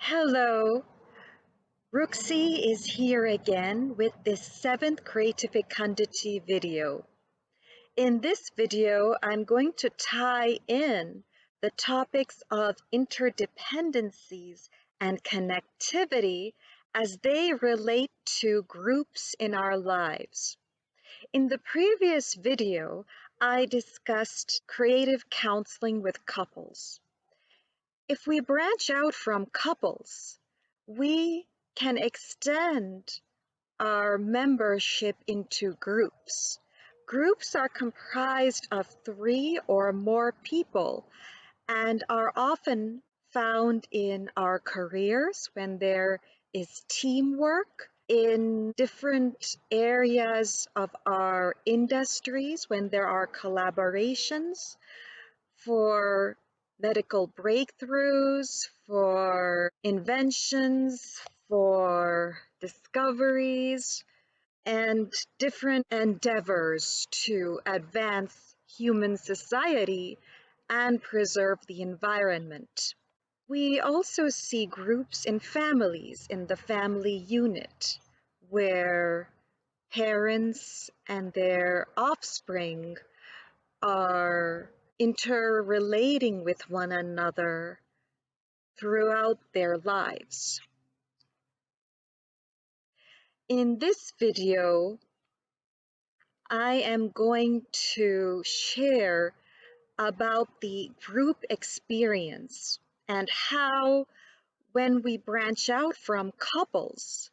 Hello, Rukhsi is here again with this 7th Creatifecundity video. In this video, I'm going to tie in the topics of interdependencies and connectivity as they relate to groups in our lives. In the previous video, I discussed creative counseling with couples. If we branch out from couples, we can extend our membership into groups. Groups are comprised of 3 or more people and are often found in our careers when there is teamwork, in different areas of our industries when there are collaborations, for medical breakthroughs, for inventions, for discoveries, and different endeavors to advance human society and preserve the environment. We also see groups in families in the family unit where parents and their offspring are interrelating with one another throughout their lives. In this video, I am going to share about the group experience and how, when we branch out from couples,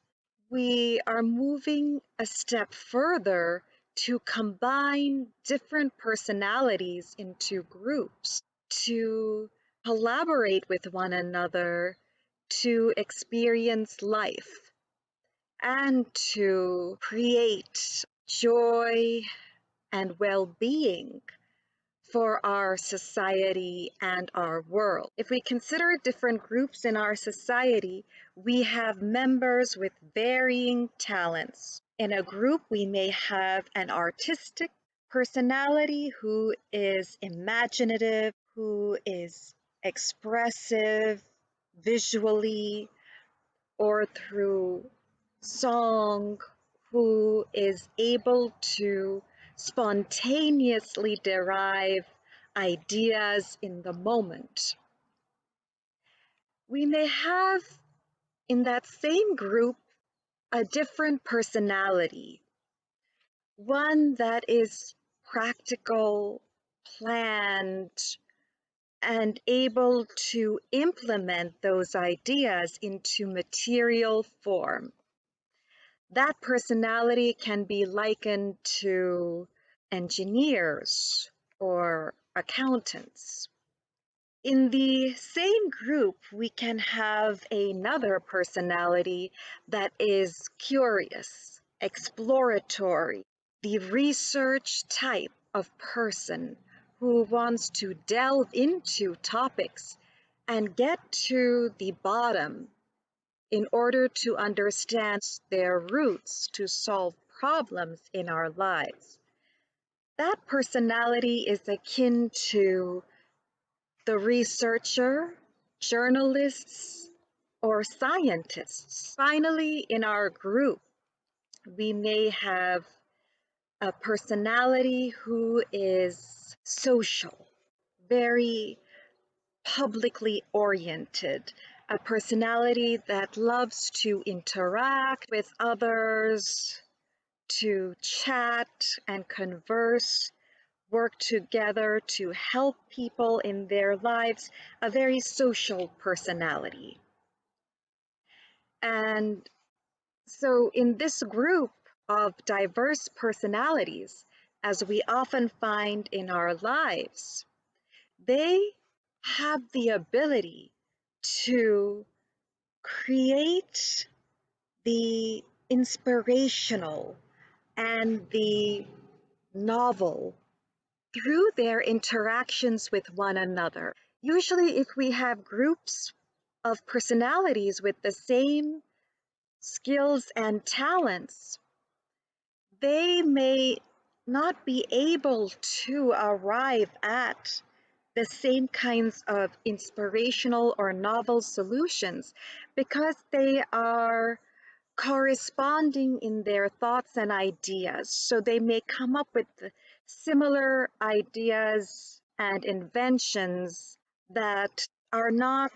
we are moving a step further to combine different personalities into groups, to collaborate with one another, to experience life, and to create joy and well-being for our society and our world. If we consider different groups in our society, we have members with varying talents. In a group, we may have an artistic personality who is imaginative, who is expressive visually or through song, who is able to spontaneously derive ideas in the moment. We may have in that same group a different personality, one that is practical, planned, and able to implement those ideas into material form. That personality can be likened to engineers or accountants. In the same group, we can have another personality that is curious, exploratory, the research type of person who wants to delve into topics and get to the bottom in order to understand their roots to solve problems in our lives. That personality is akin to the researcher, journalists, or scientists. Finally, in our group, we may have a personality who is social, very publicly oriented, a personality that loves to interact with others, to chat and converse, work together to help people in their lives, a very social personality. And so in this group of diverse personalities, as we often find in our lives, they have the ability to create the inspirational and the novel through their interactions with one another. Usually, if we have groups of personalities with the same skills and talents, they may not be able to arrive at the same kinds of inspirational or novel solutions because they are corresponding in their thoughts and ideas. So they may come up with similar ideas and inventions that are not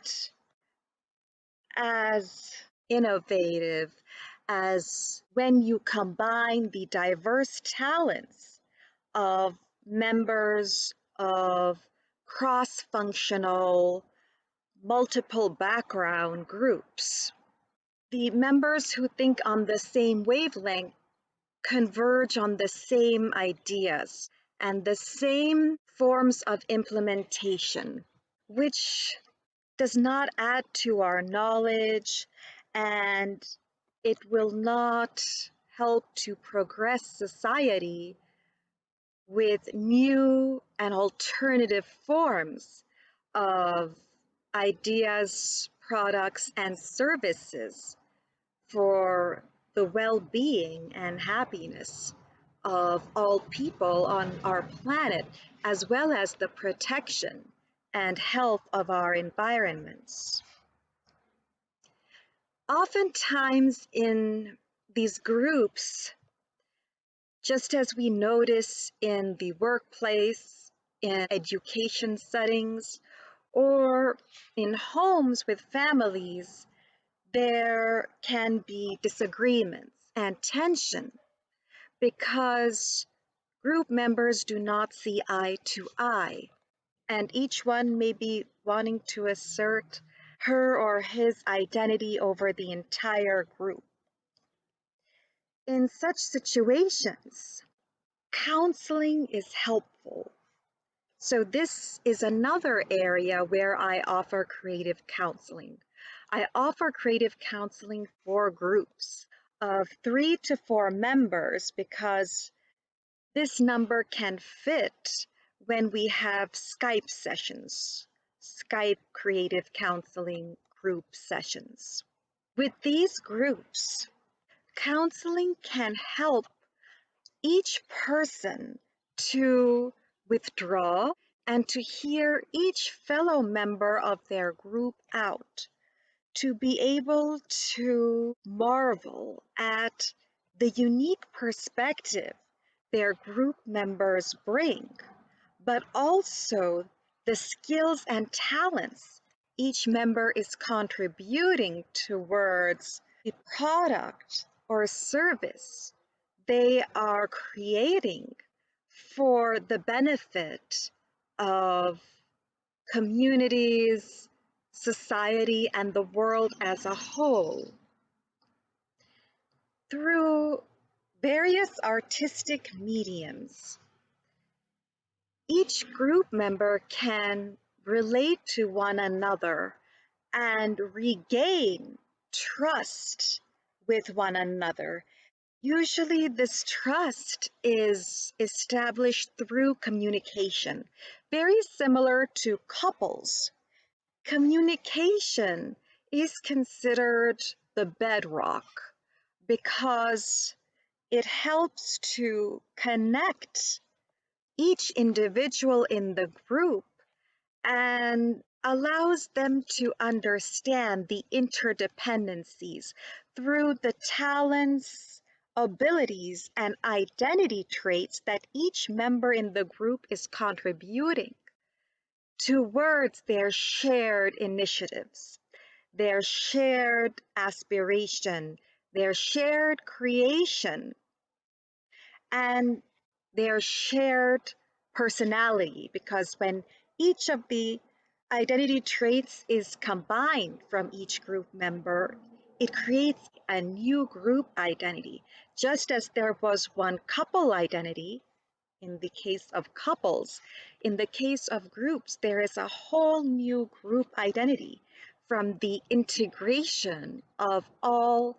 as innovative as when you combine the diverse talents of members of cross-functional, multiple background groups. The members who think on the same wavelength converge on the same ideas and the same forms of implementation, which does not add to our knowledge, and it will not help to progress society with new and alternative forms of ideas, products, and services for the well-being and happiness of all people on our planet, as well as the protection and health of our environments. Oftentimes in these groups, just as we notice in the workplace, in education settings, or in homes with families, there can be disagreements and tension because group members do not see eye to eye, and each one may be wanting to assert her or his identity over the entire group. In such situations, counseling is helpful. So this is another area where I offer creative counseling. I offer creative counseling for groups of 3 to 4 members because this number can fit when we have Skype sessions, Skype creative counseling group sessions. With these groups, counseling can help each person to withdraw and to hear each fellow member of their group out, to be able to marvel at the unique perspective their group members bring, but also the skills and talents each member is contributing towards the product or service they are creating for the benefit of communities, society, and the world as a whole. Through various artistic mediums, each group member can relate to one another and regain trust with one another. Usually this trust is established through communication, very similar to couples. Communication is considered the bedrock because it helps to connect each individual in the group and allows them to understand the interdependencies through the talents, abilities, and identity traits that each member in the group is contributing towards their shared initiatives, their shared aspiration, their shared creation, and their shared personality, because when each of the identity traits is combined from each group member, it creates a new group identity. Just as there was one couple identity in the case of couples, in the case of groups, there is a whole new group identity from the integration of all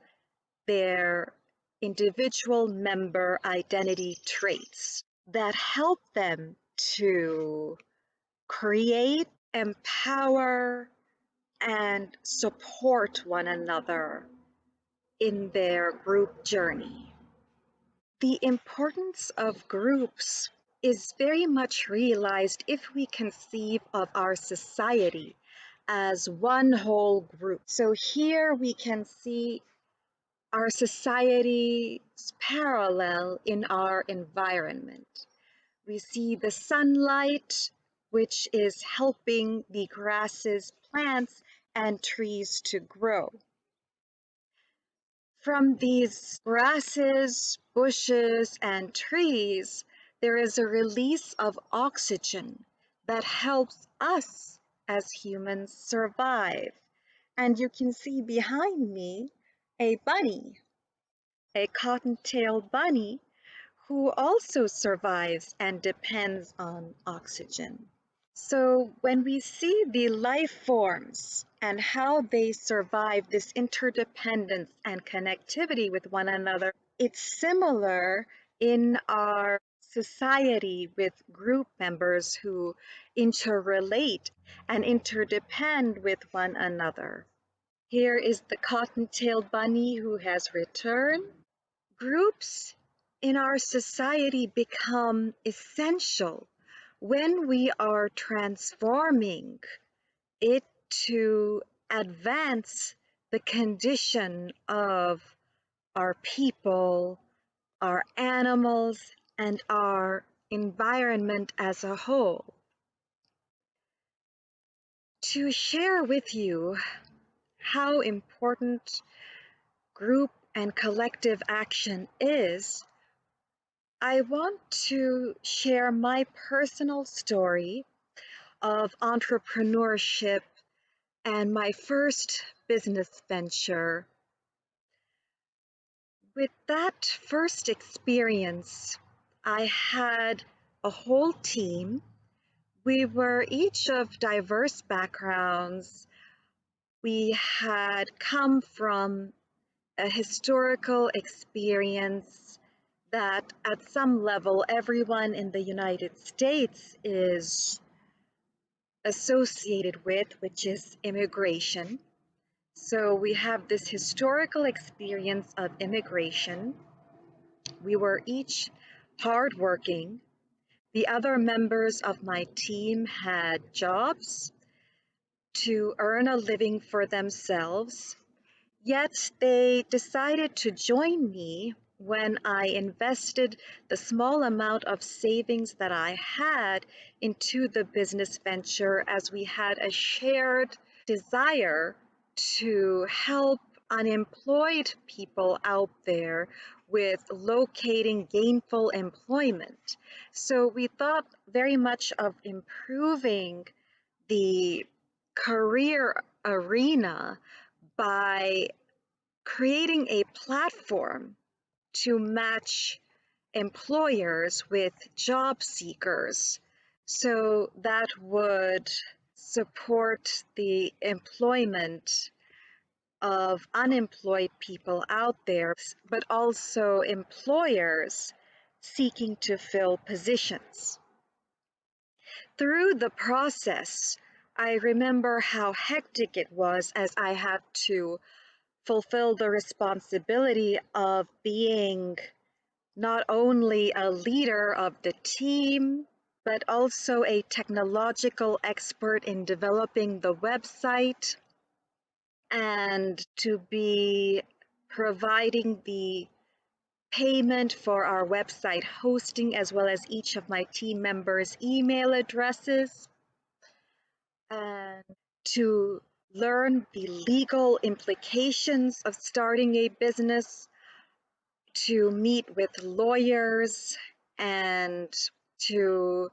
their individual member identity traits that help them to create, empower, and support one another in their group journey. The importance of groups is very much realized if we conceive of our society as one whole group. So here we can see our society's parallel in our environment. We see the sunlight, which is helping the grasses, plants, and trees to grow. From these grasses, bushes, and trees, there is a release of oxygen that helps us as humans survive. And you can see behind me a bunny, a cotton-tailed bunny, who also survives and depends on oxygen. So when we see the life forms and how they survive this interdependence and connectivity with one another, it's similar in our society with group members who interrelate and interdepend with one another. Here is the cotton-tailed bunny who has returned. Groups in our society become essential when we are transforming it to advance the condition of our people, our animals, and our environment as a whole. To share with you how important group and collective action is, I want to share my personal story of entrepreneurship and my first business venture. With that first experience, I had a whole team. We were each of diverse backgrounds. We had come from a historical experience that at some level everyone in the United States is associated with, which is immigration. So we have this historical experience of immigration. We were each hardworking. The other members of my team had jobs to earn a living for themselves. Yet they decided to join me when I invested the small amount of savings that I had into the business venture, as we had a shared desire to help unemployed people out there with locating gainful employment. So we thought very much of improving the career arena by creating a platform to match employers with job seekers. So that would support the employment of unemployed people out there, but also employers seeking to fill positions. Through the process, I remember how hectic it was as I had to fulfill the responsibility of being not only a leader of the team, but also a technological expert in developing the website, and to be providing the payment for our website hosting, as well as each of my team members' email addresses, and to learn the legal implications of starting a business, to meet with lawyers and to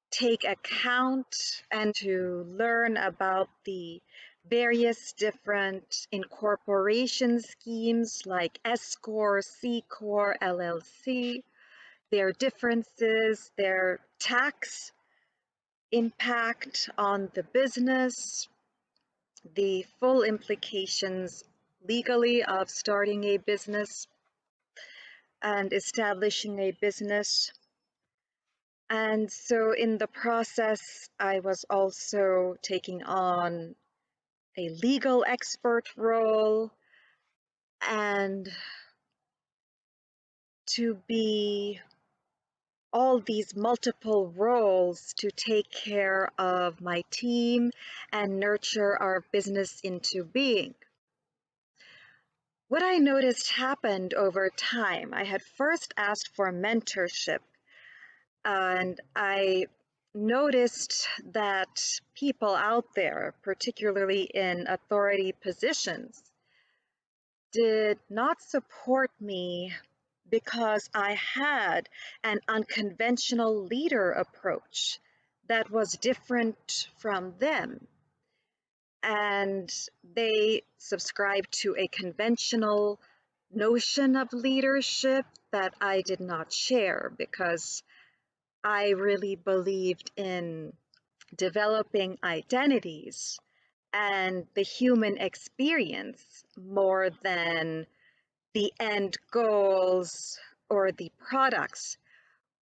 take account and to learn about the various different incorporation schemes like S Corp, C Corp, LLC, their differences, their tax impact on the business, the full implications legally of starting a business and establishing a business. And so in the process, I was also taking on a legal expert role and to be all these multiple roles to take care of my team and nurture our business into being. What I noticed happened over time, I had first asked for mentorship, and I noticed that people out there, particularly in authority positions, did not support me because I had an unconventional leader approach that was different from them. And they subscribed to a conventional notion of leadership that I did not share because I really believed in developing identities and the human experience more than the end goals or the products,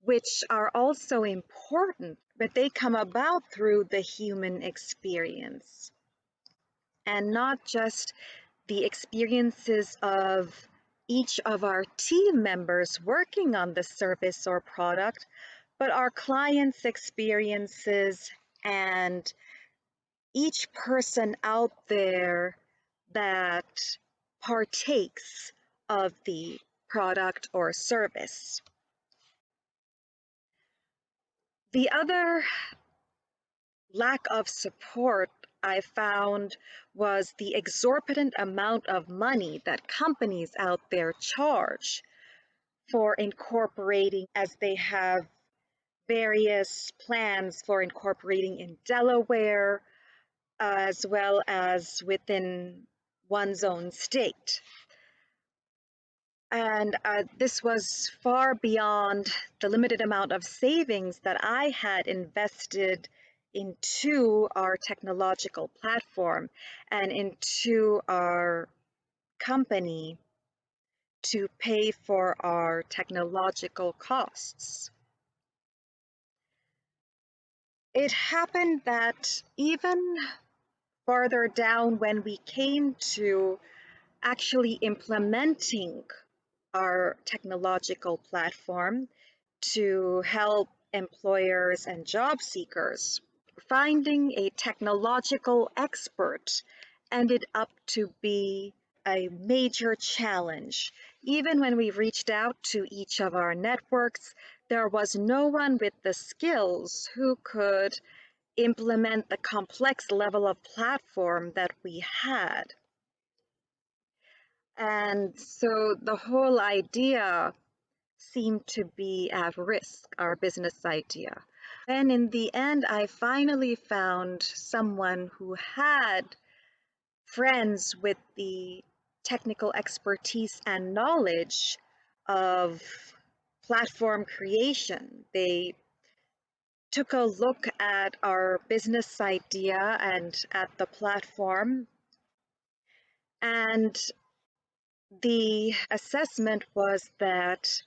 which are also important, but they come about through the human experience and not just the experiences of each of our team members working on the service or product, but our clients' experiences and each person out there that partakes of the product or service. The other lack of support I found was the exorbitant amount of money that companies out there charge for incorporating, as they have various plans for incorporating in Delaware, as well as within one's own state. And this was far beyond the limited amount of savings that I had invested into our technological platform and into our company to pay for our technological costs. It happened that even farther down, when we came to actually implementing our technological platform to help employers and job seekers, finding a technological expert ended up to be a major challenge. Even when we reached out to each of our networks, there was no one with the skills who could implement the complex level of platform that we had. And so the whole idea seemed to be at risk, our business idea. And in the end, I finally found someone who had friends with the technical expertise and knowledge of platform creation. They took a look at our business idea and at the platform, and the assessment was that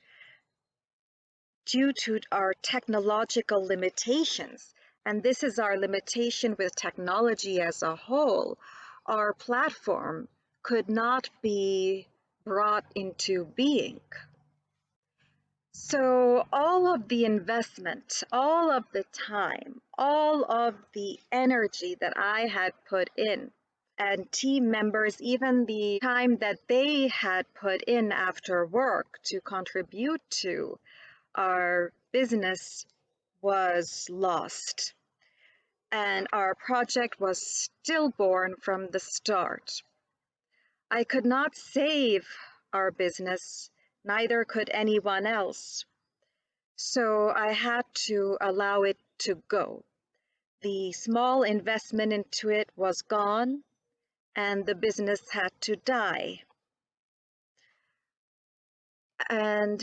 due to our technological limitations, and this is our limitation with technology as a whole, our platform could not be brought into being. So all of the investment, all of the time, all of the energy that I had put in, and team members, even the time that they had put in after work to contribute to our business, was lost. And our project was stillborn from the start. I could not save our business, neither could anyone else. So I had to allow it to go. The small investment into it was gone, and the business had to die. And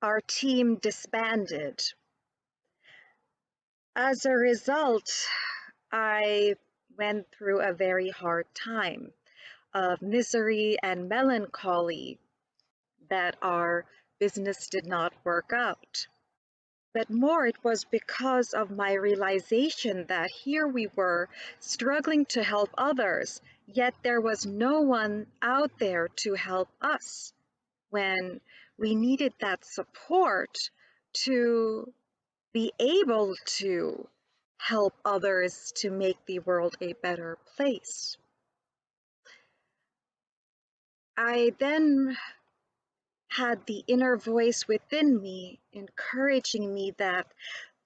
our team disbanded. As a result, I went through a very hard time of misery and melancholy that our business did not work out. But more, it was because of my realization that here we were struggling to help others, yet there was no one out there to help us when we needed that support, to be able to help others to make the world a better place. I then had the inner voice within me encouraging me that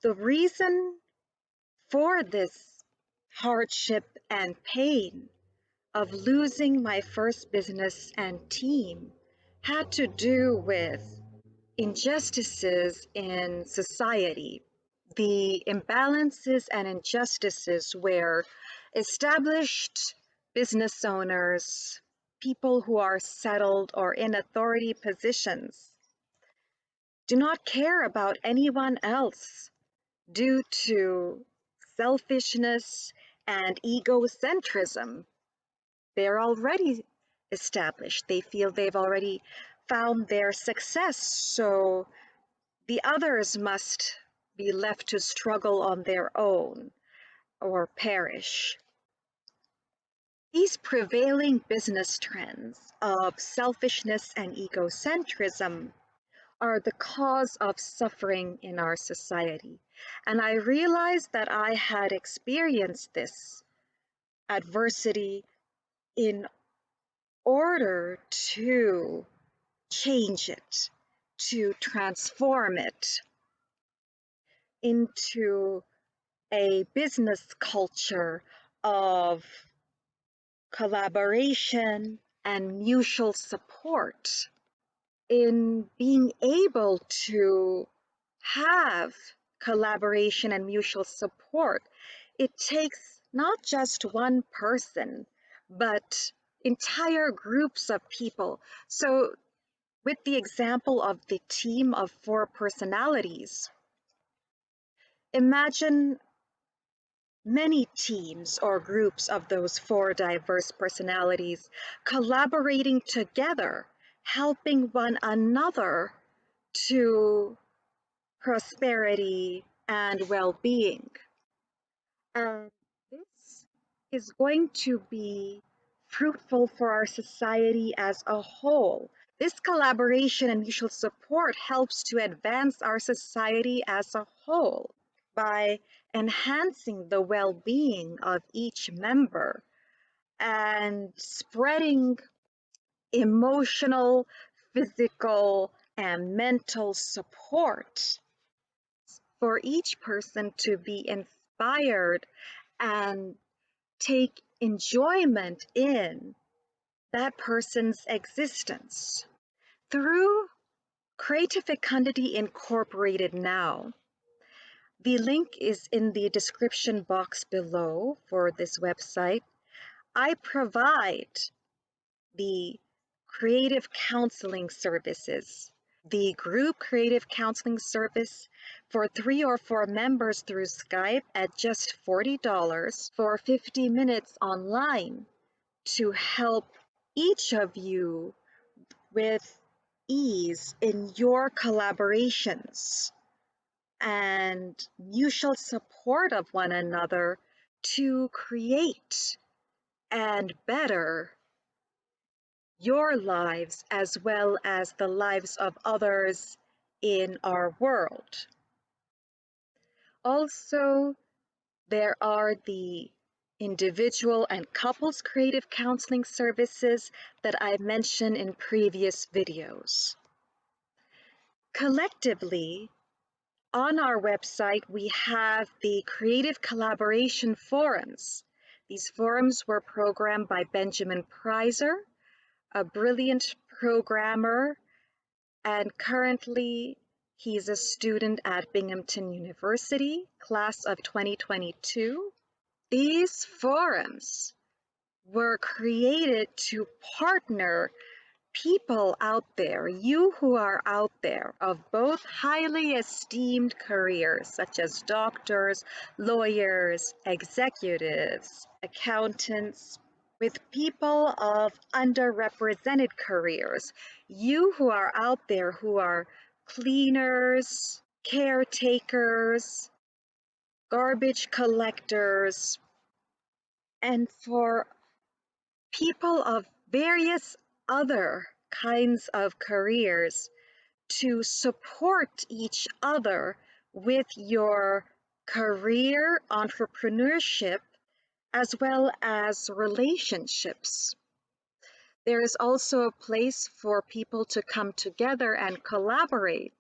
the reason for this hardship and pain of losing my first business and team had to do with injustices in society, the imbalances and injustices where established business owners, people who are settled or in authority positions, do not care about anyone else due to selfishness and egocentrism. They're already established. They feel they've already found their success, so the others must be left to struggle on their own or perish. These prevailing business trends of selfishness and egocentrism are the cause of suffering in our society. And I realized that I had experienced this adversity in order to change it, to transform it into a business culture of collaboration and mutual support. In being able to have collaboration and mutual support, it takes not just one person, but entire groups of people. So, with the example of the team of 4 personalities, imagine many teams or groups of those 4 diverse personalities collaborating together, helping one another to prosperity and well-being. And this is going to be fruitful for our society as a whole. This collaboration and mutual support helps to advance our society as a whole by enhancing the well-being of each member and spreading emotional, physical, and mental support for each person to be inspired and take enjoyment in that person's existence. Through Creatifecundity Incorporated now, the link is in the description box below for this website. I provide the creative counseling services, the group creative counseling service for 3 or 4 members through Skype at just $40 for 50 minutes online to help each of you with ease in your collaborations and mutual support of one another to create and better your lives as well as the lives of others in our world. Also, there are the individual and couples creative counseling services that I mentioned in previous videos. Collectively, on our website, we have the Creative Collaboration Forums. These forums were programmed by Benjamin Preiser, a brilliant programmer, and currently he's a student at Binghamton University, class of 2022. These forums were created to partner people out there, you who are out there, of both highly esteemed careers such as doctors, lawyers, executives, accountants, with people of underrepresented careers, you who are out there who are cleaners, caretakers, garbage collectors, and for people of various other kinds of careers to support each other with your career, entrepreneurship, as well as relationships. There is also a place for people to come together and collaborate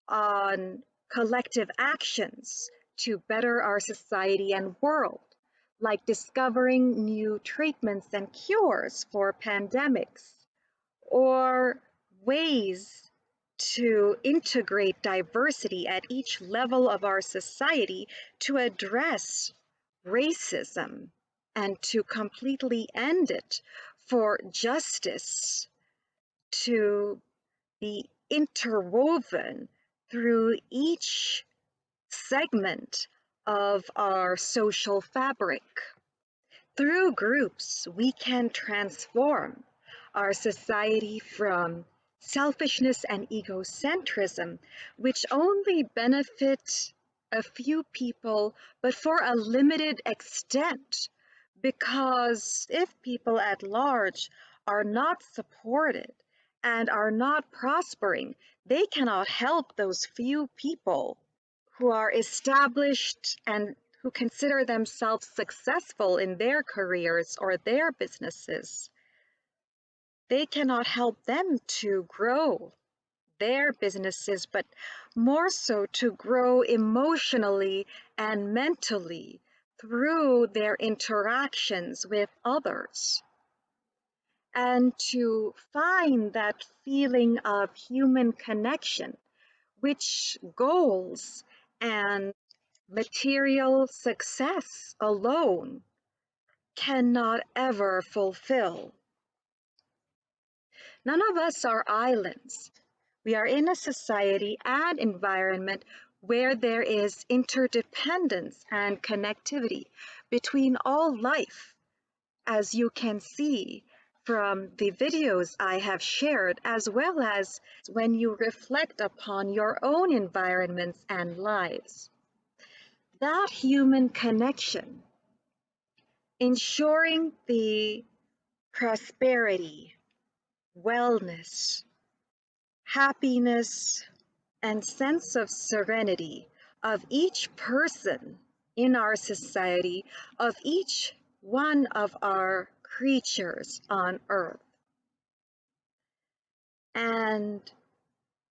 on collective actions to better our society and world, like discovering new treatments and cures for pandemics, or ways to integrate diversity at each level of our society to address racism and to completely end it, for justice to be interwoven through each segment of our social fabric. Through groups, we can transform our society from selfishness and egocentrism, which only benefit a few people, but for a limited extent. Because if people at large are not supported and are not prospering, they cannot help those few people who are established and who consider themselves successful in their careers or their businesses. They cannot help them to grow their businesses, but more so to grow emotionally and mentally through their interactions with others, and to find that feeling of human connection, which goals and material success alone cannot ever fulfill. None of us are islands. We are in a society and environment where there is interdependence and connectivity between all life, as you can see from the videos I have shared, as well as when you reflect upon your own environments and lives. That human connection, ensuring the prosperity, wellness, happiness, and sense of serenity of each person in our society, of each one of our creatures on earth, and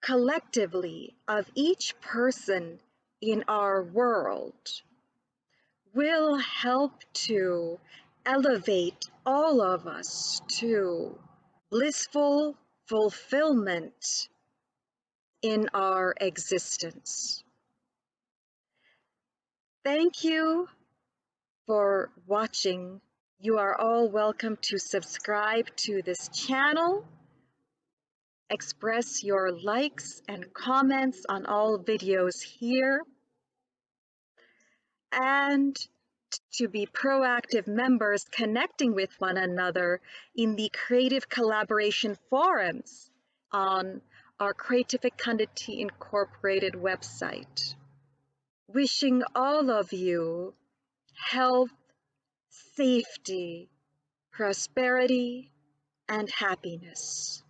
collectively of each person in our world will help to elevate all of us to blissful fulfillment in our existence. Thank you for watching. You are all welcome to subscribe to this channel, express your likes and comments on all videos here, and to be proactive members connecting with one another in the creative collaboration forums on our Creatifecundity Incorporated website. Wishing all of you health, safety, prosperity, and happiness.